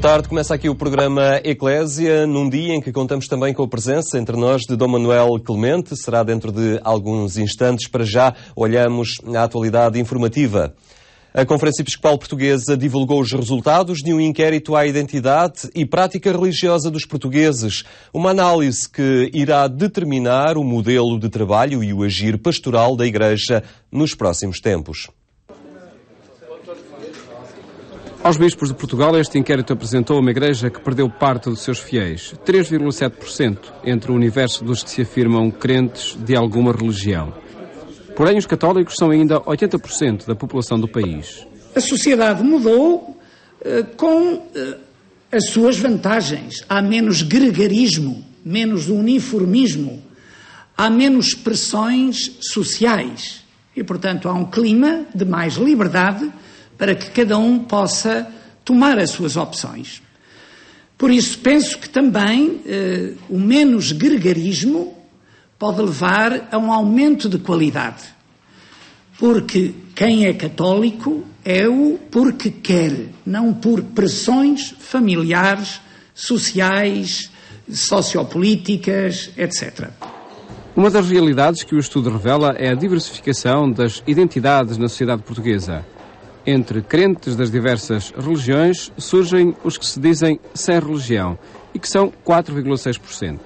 tarde, começa aqui o programa Eclésia, num dia em que contamos também com a presença entre nós de Dom Manuel Clemente. Será dentro de alguns instantes. Para já, olhamos à atualidade informativa. A Conferência Episcopal Portuguesa divulgou os resultados de um inquérito à identidade e prática religiosa dos portugueses. Uma análise que irá determinar o modelo de trabalho e o agir pastoral da Igreja nos próximos tempos. Aos bispos de Portugal, este inquérito apresentou uma igreja que perdeu parte dos seus fiéis, 3,7%, entre o universo dos que se afirmam crentes de alguma religião. Porém, os católicos são ainda 80% da população do país. A sociedade mudou com as suas vantagens. Há menos gregarismo, menos uniformismo, há menos pressões sociais e, portanto, há um clima de mais liberdade para que cada um possa tomar as suas opções. Por isso, penso que também o menos gregarismo pode levar a um aumento de qualidade. Porque quem é católico é-o porque quer, não por pressões familiares, sociais, sociopolíticas, etc. Uma das realidades que o estudo revela é a diversificação das identidades na sociedade portuguesa. Entre crentes das diversas religiões surgem os que se dizem sem religião e que são 4,6%.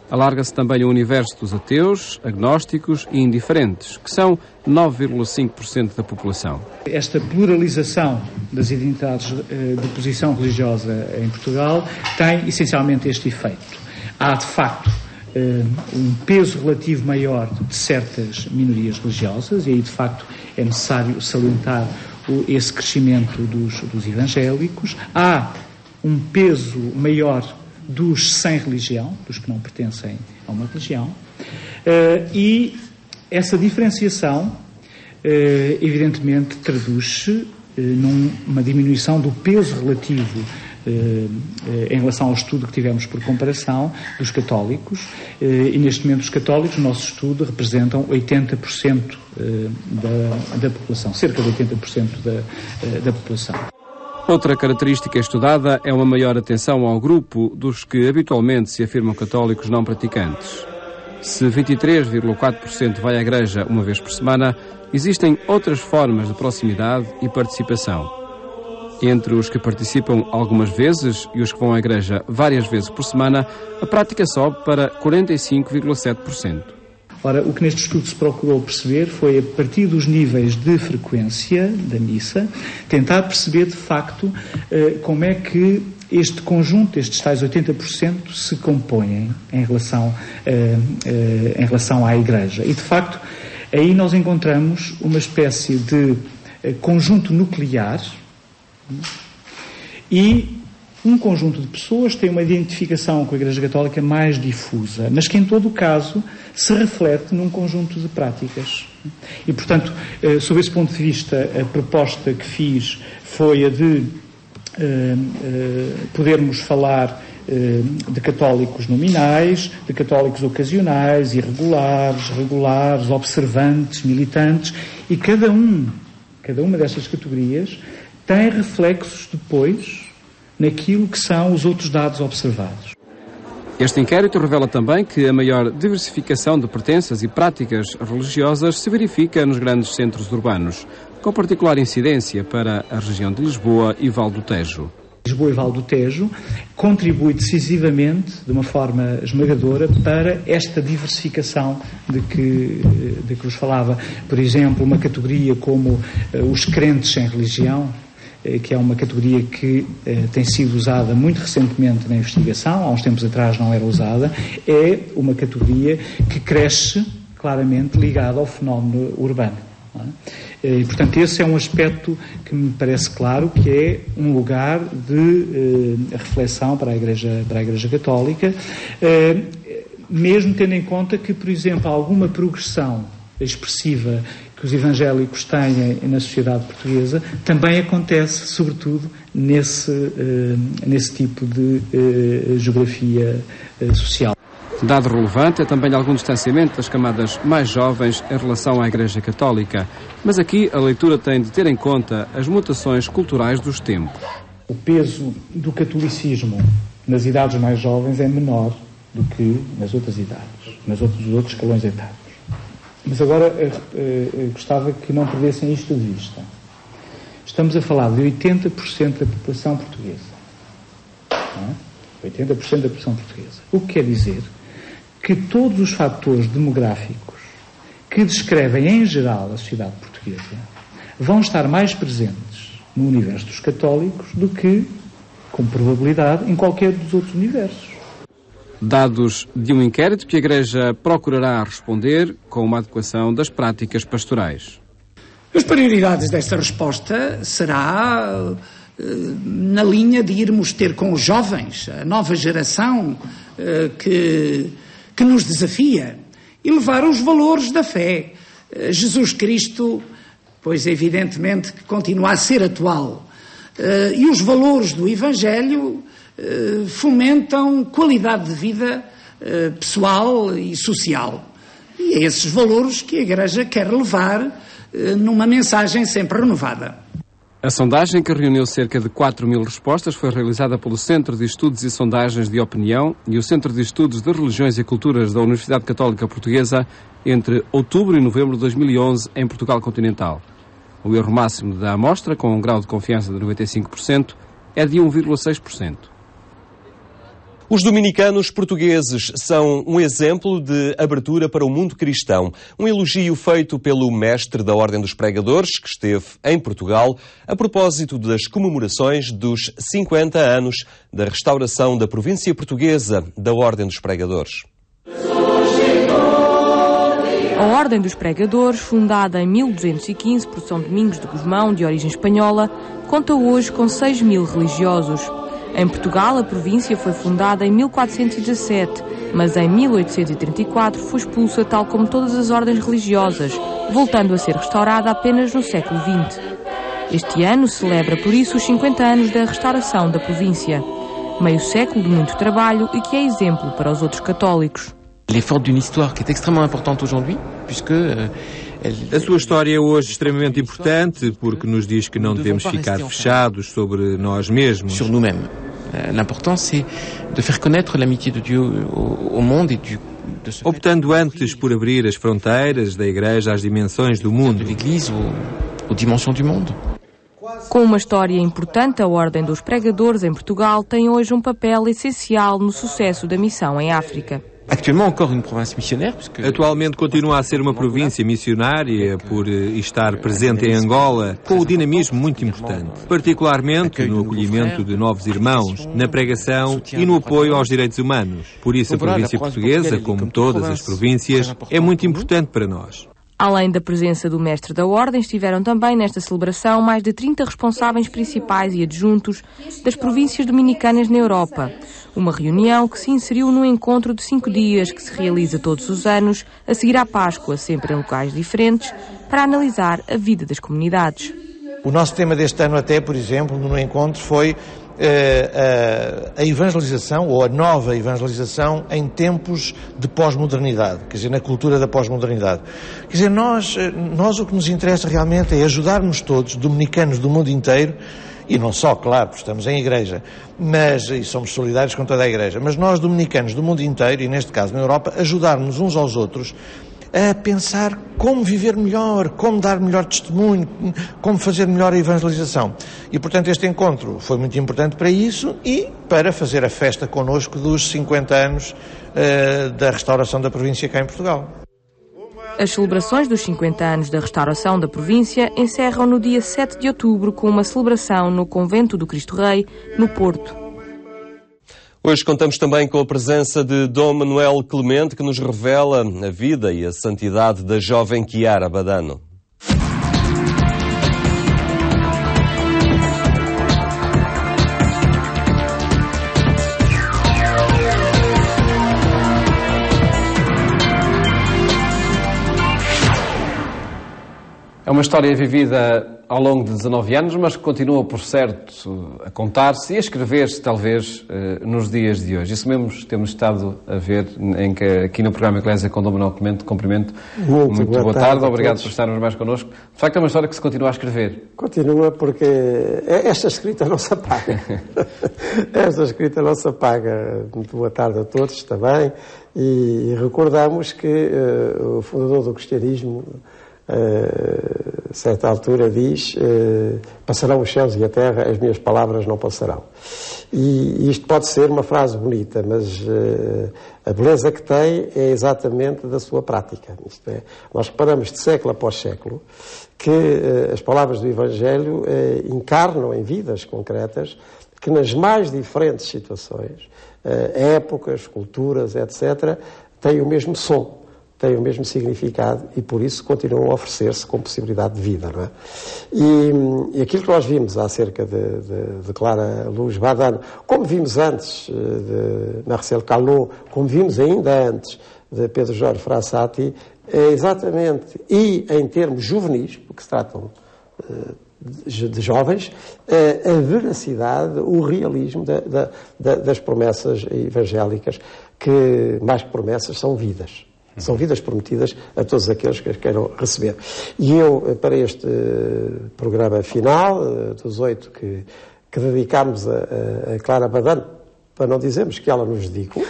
Alarga-se também o universo dos ateus, agnósticos e indiferentes, que são 9,5% da população. Esta pluralização das identidades de posição religiosa em Portugal tem essencialmente este efeito. Há, de facto, um peso relativo maior de certas minorias religiosas e aí, de facto, é necessário salientar esse crescimento dos evangélicos. Há um peso maior dos sem religião, dos que não pertencem a uma religião, e essa diferenciação, evidentemente, traduz-se numa diminuição do peso relativo em relação ao estudo que tivemos por comparação dos católicos, e neste momento os católicos, no nosso estudo, representam 80% da população, cerca de 80% da população. Outra característica estudada é uma maior atenção ao grupo dos que habitualmente se afirmam católicos não praticantes. Se 23,4% vai à igreja uma vez por semana, existem outras formas de proximidade e participação. Entre os que participam algumas vezes e os que vão à igreja várias vezes por semana, a prática sobe para 45,7%. Ora, o que neste estudo se procurou perceber foi, a partir dos níveis de frequência da missa, tentar perceber, de facto, como é que este conjunto, estes tais 80%, se compõem em relação à Igreja. E, de facto, aí nós encontramos uma espécie de conjunto nuclear e um conjunto de pessoas tem uma identificação com a Igreja Católica mais difusa, mas que, em todo o caso, se reflete num conjunto de práticas. E, portanto, sob esse ponto de vista, a proposta que fiz foi a de podermos falar de católicos nominais, de católicos ocasionais, irregulares, regulares, observantes, militantes, e cada uma destas categorias tem reflexos depois naquilo que são os outros dados observados. Este inquérito revela também que a maior diversificação de pertenças e práticas religiosas se verifica nos grandes centros urbanos, com particular incidência para a região de Lisboa e Val do Tejo. Lisboa e Val do Tejo contribui decisivamente, de uma forma esmagadora, para esta diversificação de que vos falava. Por exemplo, uma categoria como os crentes sem religião, que é uma categoria que tem sido usada muito recentemente na investigação, há uns tempos atrás não era usada, é uma categoria que cresce claramente ligada ao fenómeno urbano. Não é? E, portanto, esse é um aspecto que me parece claro, que é um lugar de reflexão para a Igreja Católica, mesmo tendo em conta que, por exemplo, há alguma progressão expressiva que os evangélicos têm na sociedade portuguesa, também acontece, sobretudo, nesse tipo de geografia social. Dado relevante é também algum distanciamento das camadas mais jovens em relação à Igreja Católica, mas aqui a leitura tem de ter em conta as mutações culturais dos tempos. O peso do catolicismo nas idades mais jovens é menor do que nas outras idades, nos outros escalões etários. Mas agora gostava que não perdessem isto de vista. Estamos a falar de 80% da população portuguesa. Não é? 80% da população portuguesa. O que quer dizer que todos os fatores demográficos que descrevem em geral a sociedade portuguesa vão estar mais presentes no universo dos católicos do que, com probabilidade, em qualquer dos outros universos. Dados de um inquérito que a Igreja procurará responder com uma adequação das práticas pastorais. As prioridades desta resposta será na linha de irmos ter com os jovens, a nova geração que nos desafia, e levar os valores da fé. Jesus Cristo, pois evidentemente que continua a ser atual, e os valores do Evangelho fomentam qualidade de vida pessoal e social. E é esses valores que a Igreja quer levar numa mensagem sempre renovada. A sondagem, que reuniu cerca de 4.000 respostas, foi realizada pelo Centro de Estudos e Sondagens de Opinião e o Centro de Estudos de Religiões e Culturas da Universidade Católica Portuguesa entre outubro e novembro de 2011 em Portugal continental. O erro máximo da amostra, com um grau de confiança de 95%, é de 1,6%. Os dominicanos portugueses são um exemplo de abertura para o mundo cristão. Um elogio feito pelo mestre da Ordem dos Pregadores, que esteve em Portugal, a propósito das comemorações dos 50 anos da restauração da província portuguesa da Ordem dos Pregadores. A Ordem dos Pregadores, fundada em 1215 por São Domingos de Gusmão, de origem espanhola, conta hoje com 6.000 religiosos. Em Portugal, a província foi fundada em 1417, mas em 1834 foi expulsa tal como todas as ordens religiosas, voltando a ser restaurada apenas no século XX. Este ano celebra por isso os 50 anos da restauração da província. Meio século de muito trabalho e que é exemplo para os outros católicos. L'effort d'une histoire qui est extrêmement importante aujourd'hui, puisque a sua história é hoje extremamente importante porque nos diz que não devemos ficar fechados sobre nós mesmos. Sur nous-mêmes. L'important c'est de faire connaître l'amitié de Dieu au monde et de optando antes por abrir as fronteiras da Igreja às dimensões do mundo. De l'Église aux dimensions du monde. Com uma história importante, a Ordem dos Pregadores em Portugal tem hoje um papel essencial no sucesso da missão em África. Atualmente continua a ser uma província missionária por estar presente em Angola, com um dinamismo muito importante, particularmente no acolhimento de novos irmãos, na pregação e no apoio aos direitos humanos. Por isso a província portuguesa, como todas as províncias, é muito importante para nós. Além da presença do mestre da Ordem, estiveram também nesta celebração mais de 30 responsáveis principais e adjuntos das províncias dominicanas na Europa. Uma reunião que se inseriu num encontro de 5 dias que se realiza todos os anos, a seguir à Páscoa, sempre em locais diferentes, para analisar a vida das comunidades. O nosso tema deste ano até, por exemplo, no encontro foi a evangelização, ou a nova evangelização em tempos de pós-modernidade, quer dizer, na cultura da pós-modernidade. Quer dizer, nós o que nos interessa realmente é ajudarmos todos, dominicanos do mundo inteiro, e não só, claro, porque estamos em igreja, e somos solidários com toda a igreja, mas nós, dominicanos do mundo inteiro, e neste caso na Europa, ajudarmos uns aos outros a pensar como viver melhor, como dar melhor testemunho, como fazer melhor a evangelização. E, portanto, este encontro foi muito importante para isso e para fazer a festa connosco dos 50 anos da restauração da província cá em Portugal. As celebrações dos 50 anos da restauração da província encerram no dia 7 de outubro com uma celebração no Convento do Cristo Rei, no Porto. Hoje contamos também com a presença de Dom Manuel Clemente, que nos revela a vida e a santidade da jovem Chiara Badano. É uma história vivida ao longo de 19 anos, mas que continua, por certo, a contar-se e a escrever-se, talvez, nos dias de hoje. Isso mesmo temos estado a ver aqui no programa Eclésia com Dom Manuel Clemente. Cumprimento. Muito boa tarde. Obrigado por estarmos mais connosco. De facto, é uma história que se continua a escrever. Continua porque esta escrita não se apaga. Esta escrita não se apaga. Muito boa tarde a todos também. E recordamos que o fundador do cristianismo, a certa altura diz: passarão os céus e a terra, as minhas palavras não passarão. E isto pode ser uma frase bonita, mas a beleza que tem é exatamente da sua prática. Isto é, nós reparamos de século após século que as palavras do Evangelho encarnam em vidas concretas que nas mais diferentes situações, épocas, culturas, etc., têm o mesmo som, têm o mesmo significado e, por isso, continuam a oferecer-se com possibilidade de vida, não é? E aquilo que nós vimos acerca de Clara Luz Badano, como vimos antes de Marcel Callot, como vimos ainda antes de Pedro Jorge Frassati, é exatamente, e em termos juvenis, porque se tratam de jovens, a veracidade, o realismo das promessas evangélicas, que, mais que promessas, são vidas. São vidas prometidas a todos aqueles que as queiram receber. E eu, para este programa final, dos 8 que dedicámos a Clara Badano, para não dizermos que ela nos dedicou,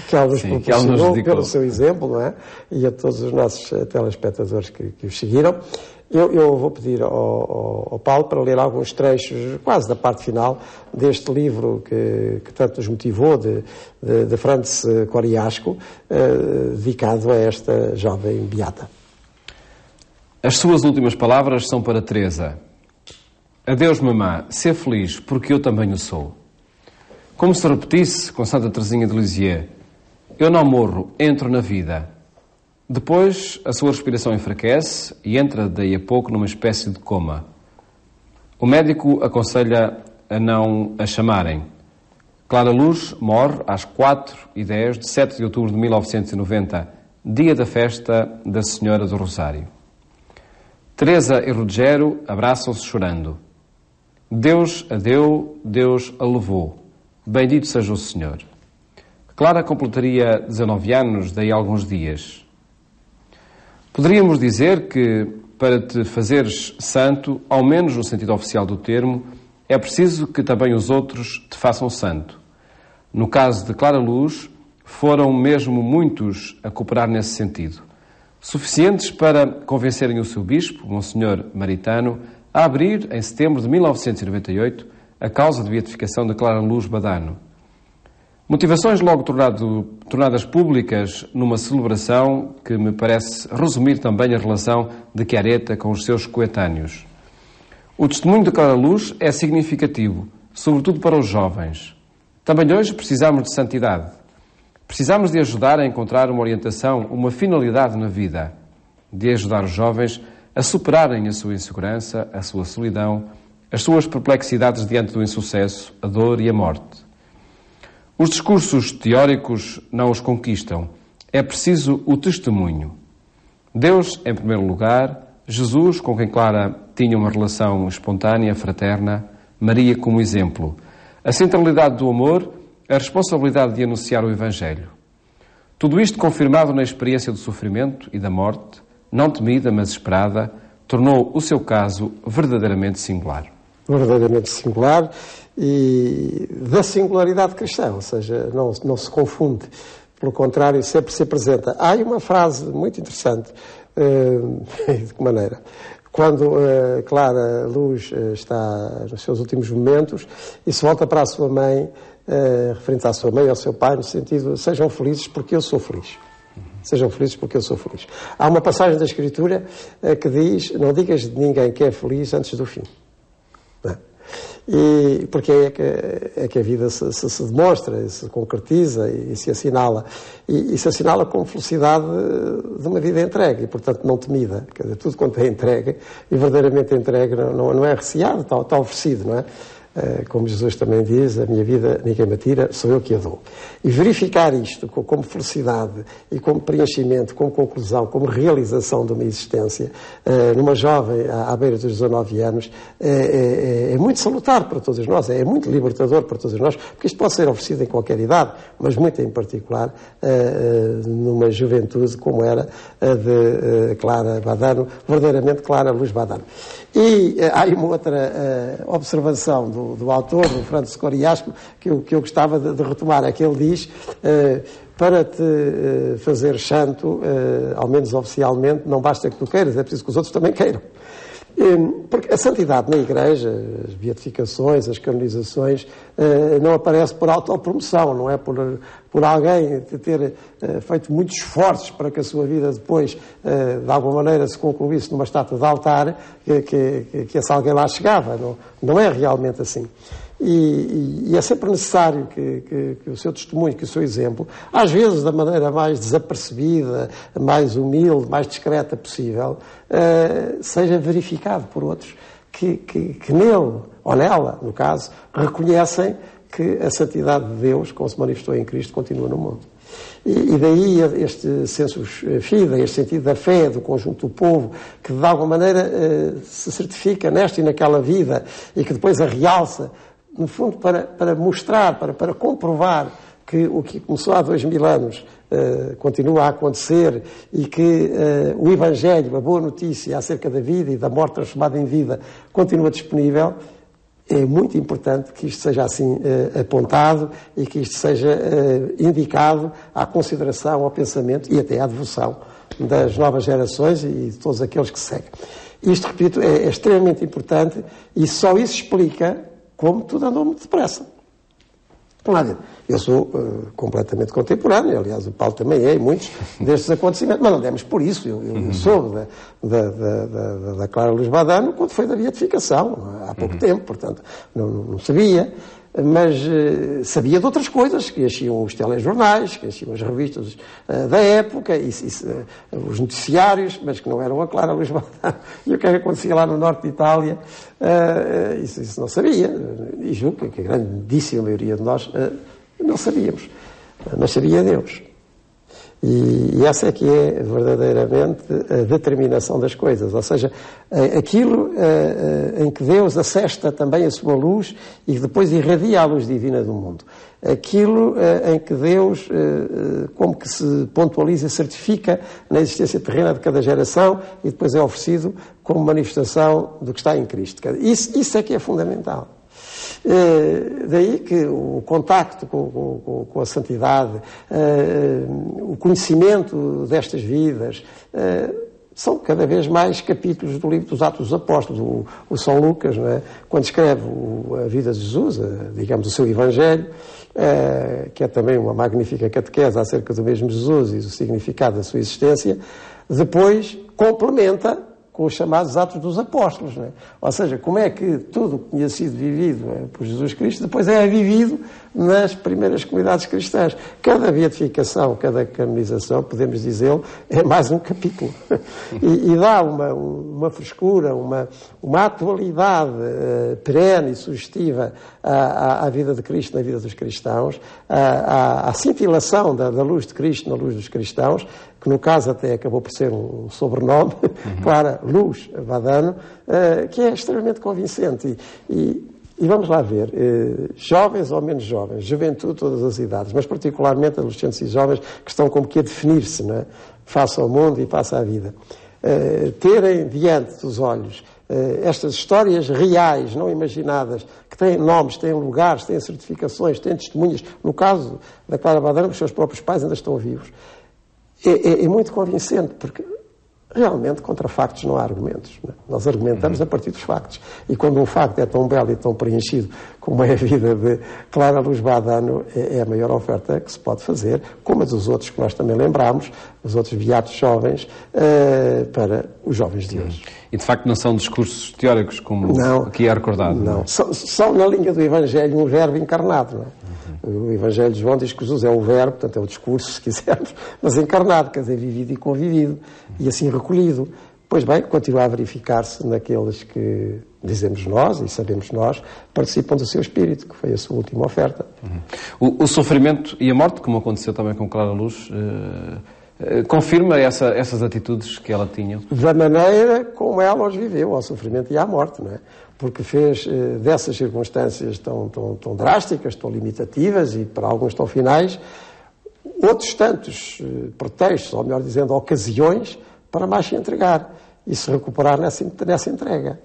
que ela nos proporcionou pelo seu exemplo, não é? E a todos os nossos telespectadores que os seguiram. Eu vou pedir ao Paulo para ler alguns trechos, quase da parte final, deste livro que tanto nos motivou, de Franz Koriasko, dedicado a esta jovem beata. As suas últimas palavras são para Teresa. Adeus, mamã, ser feliz, porque eu também o sou. Como se repetisse com Santa Teresinha de Lisieux, eu não morro, entro na vida. Depois, a sua respiração enfraquece e entra daí a pouco numa espécie de coma. O médico aconselha a não a chamarem. Clara Luz morre às 4h10 de 7 de outubro de 1990, dia da festa da Senhora do Rosário. Teresa e Rogério abraçam-se chorando. Deus a deu, Deus a levou. Bendito seja o Senhor. Clara completaria 19 anos daí a alguns dias. Poderíamos dizer que, para te fazeres santo, ao menos no sentido oficial do termo, é preciso que também os outros te façam santo. No caso de Clara Luz, foram mesmo muitos a cooperar nesse sentido. Suficientes para convencerem o seu bispo, Monsenhor Maritano, a abrir, em setembro de 1998, a causa de beatificação de Clara Luz Badano. Motivações logo tornadas públicas numa celebração que me parece resumir também a relação de Chiaretta com os seus coetâneos. O testemunho de Clara Luz é significativo, sobretudo para os jovens. Também hoje precisamos de santidade. Precisamos de ajudar a encontrar uma orientação, uma finalidade na vida. De ajudar os jovens a superarem a sua insegurança, a sua solidão, as suas perplexidades diante do insucesso, a dor e a morte. Os discursos teóricos não os conquistam. É preciso o testemunho. Deus, em primeiro lugar, Jesus, com quem Clara tinha uma relação espontânea, fraterna, Maria como exemplo, a centralidade do amor, a responsabilidade de anunciar o Evangelho. Tudo isto confirmado na experiência do sofrimento e da morte, não temida, mas esperada, tornou o seu caso verdadeiramente singular. Verdadeiramente singular e da singularidade cristã, ou seja, não se confunde, pelo contrário, sempre se apresenta. Há aí uma frase muito interessante, de que maneira? Quando Clara Luz está nos seus últimos momentos e se volta para a sua mãe, referente à sua mãe e ao seu pai, no sentido, sejam felizes porque eu sou feliz. Sejam felizes porque eu sou feliz. Há uma passagem da Escritura que diz, não digas de ninguém que é feliz antes do fim. Não. E porque é que a vida se demonstra, se concretiza e se assinala. E se assinala com felicidade de uma vida entregue e, portanto, não temida. Quer dizer, tudo quanto é entregue e verdadeiramente entregue não é receado, está oferecido, não é? como Jesus também diz, a minha vida ninguém me tira, sou eu que a dou. E verificar isto como felicidade e como preenchimento, como conclusão, como realização de uma existência, numa jovem à beira dos 19 anos, é muito salutar para todos nós, é muito libertador para todos nós, porque isto pode ser oferecido em qualquer idade, mas muito em particular numa juventude como era a de Clara Badano, verdadeiramente Clara Luz Badano. E há aí uma outra observação do autor, do Francis Coriasco, que eu gostava de retomar, é que ele diz, para te fazer santo, ao menos oficialmente, não basta que tu queiras, é preciso que os outros também queiram. Porque a santidade na Igreja, as beatificações, as canonizações, não aparece por autopromoção, não é por alguém ter feito muitos esforços para que a sua vida depois, de alguma maneira, se concluísse numa estátua de altar, que esse alguém lá chegava. Não é realmente assim. E é sempre necessário que o seu testemunho, que o seu exemplo, às vezes da maneira mais desapercebida, mais humilde, mais discreta possível, seja verificado por outros que nele, ou nela, no caso, reconhecem que a santidade de Deus, como se manifestou em Cristo, continua no mundo. E daí este sensus fidei, este sentido da fé do conjunto do povo, que de alguma maneira se certifica nesta e naquela vida e que depois a realça, no fundo, para mostrar, para comprovar que o que começou há 2000 anos continua a acontecer e que o Evangelho, a boa notícia acerca da vida e da morte transformada em vida, continua disponível. É muito importante que isto seja assim apontado e que isto seja indicado à consideração, ao pensamento e até à devoção das novas gerações e de todos aqueles que seguem. Isto, repito, é extremamente importante e só isso explica como tudo andou muito depressa. Eu sou completamente contemporâneo, aliás o Paulo também é, e muitos destes acontecimentos, mas não demos por isso. Eu soube da Clara Luz Badano quando foi da beatificação, há pouco tempo, portanto não sabia, mas sabia de outras coisas que enchiam os telejornais, que enchiam as revistas da época, os noticiários, mas que não eram a Clara Luz Badano. E o que acontecia lá no norte de Itália, isso não sabia, e julgo que a grandíssima maioria de nós não sabíamos, mas sabia Deus. E essa é que é verdadeiramente a determinação das coisas, ou seja, aquilo em que Deus assesta também a sua luz e depois irradia a luz divina do mundo. Aquilo em que Deus, como que se pontualiza e certifica na existência terrena de cada geração e depois é oferecido como manifestação do que está em Cristo. Isso é que é fundamental. Daí que o contacto com a santidade, o conhecimento destas vidas, são cada vez mais capítulos do livro dos Atos dos Apóstolos. O São Lucas, não é? Quando escreve a vida de Jesus, digamos, o seu Evangelho, que é também uma magnífica catequese acerca do mesmo Jesus e do significado da sua existência, depois complementa com os chamados Atos dos Apóstolos, não é? Ou seja, como é que tudo o que tinha sido vivido por Jesus Cristo depois é vivido nas primeiras comunidades cristãs. Cada beatificação, cada canonização, podemos dizê-lo, é mais um capítulo. E dá uma frescura, uma atualidade perene e sugestiva à vida de Cristo na vida dos cristãos, à cintilação da luz de Cristo na luz dos cristãos, que no caso até acabou por ser um sobrenome, Clara Luz Badano, que é extremamente convincente. E vamos lá ver, jovens ou menos jovens, juventude, todas as idades, mas particularmente adolescentes e jovens que estão como que a definir-se, não é? Face ao mundo e face à vida. Terem diante dos olhos estas histórias reais, não imaginadas, que têm nomes, têm lugares, têm certificações, têm testemunhas. No caso da Clara Badano, os seus próprios pais ainda estão vivos. É muito convincente, porque realmente contra factos não há argumentos. Não é? Nós argumentamos a partir dos factos. E quando um facto é tão belo e tão preenchido como é a vida de Clara Luz Badano, é a maior oferta que se pode fazer, como a dos outros que nós também lembramos, os outros beatos jovens, para os jovens de hoje. E de facto não são discursos teóricos como aqui é recordado? Não. São na linha do Evangelho um verbo encarnado, não é? O Evangelho de João diz que Jesus é o verbo, portanto é o discurso, se quisermos, mas encarnado, quer dizer, vivido e convivido, e assim recolhido. Pois bem, continua a verificar-se naqueles que dizemos nós e sabemos nós, participam do seu espírito, que foi a sua última oferta. O sofrimento e a morte, como aconteceu também com Clara Luz, confirma essas atitudes que ela tinha? Da maneira como ela os viveu, ao sofrimento e à morte, não é? Porque fez dessas circunstâncias tão drásticas, tão limitativas e para alguns tão finais, outros tantos pretextos, ou melhor dizendo, ocasiões, para mais se entregar e se recuperar nessa entrega.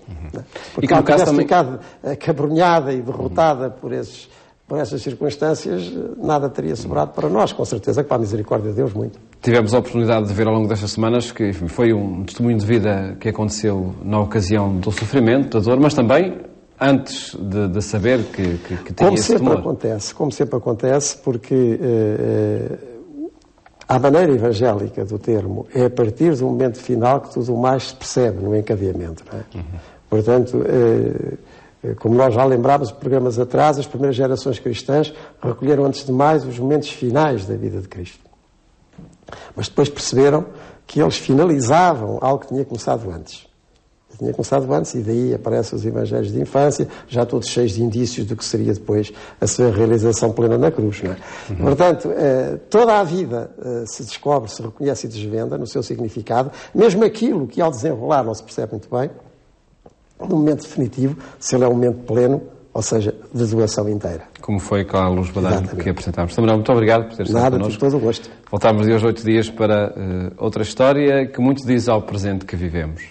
Porque ela tivesse ficado acabrunhada e derrotada por essas circunstâncias, nada teria sobrado para nós, com certeza que para a misericórdia de Deus muito. Tivemos a oportunidade de ver ao longo destas semanas que foi um testemunho de vida que aconteceu na ocasião do sofrimento, da dor, mas também antes de saber que tinha esse temor. Como sempre acontece, porque a maneira evangélica do termo é a partir do momento final que tudo o mais se percebe no encadeamento, não é? Portanto, como nós já lembrámos de programas atrás, as primeiras gerações cristãs recolheram antes de mais os momentos finais da vida de Cristo. Mas depois perceberam que eles finalizavam algo que tinha começado antes. E daí aparecem os evangelhos de infância, já todos cheios de indícios do que seria depois a sua realização plena na cruz, não é? Portanto, toda a vida se descobre, se reconhece e desvenda no seu significado, mesmo aquilo que ao desenrolar não se percebe muito bem, no momento definitivo, se ele é um momento pleno, ou seja, de doação inteira. Como foi com a Luz Badanho que apresentámos. Samuel, muito obrigado por ter estado connosco. Nada, todo o gosto. Voltámos de hoje 8 dias para outra história que muito diz ao presente que vivemos.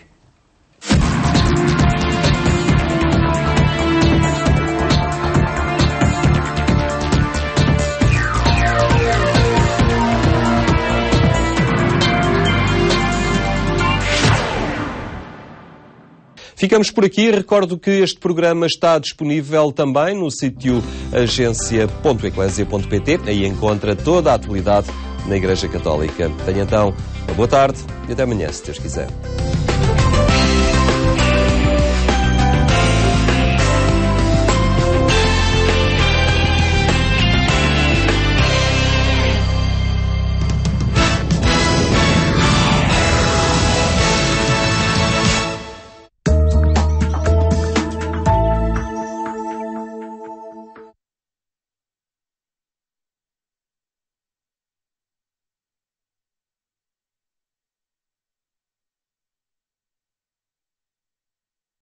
Ficamos por aqui. Recordo que este programa está disponível também no sítio agência.eclesia.pt. Aí encontra toda a atualidade na Igreja Católica. Tenha então uma boa tarde e até amanhã, se Deus quiser.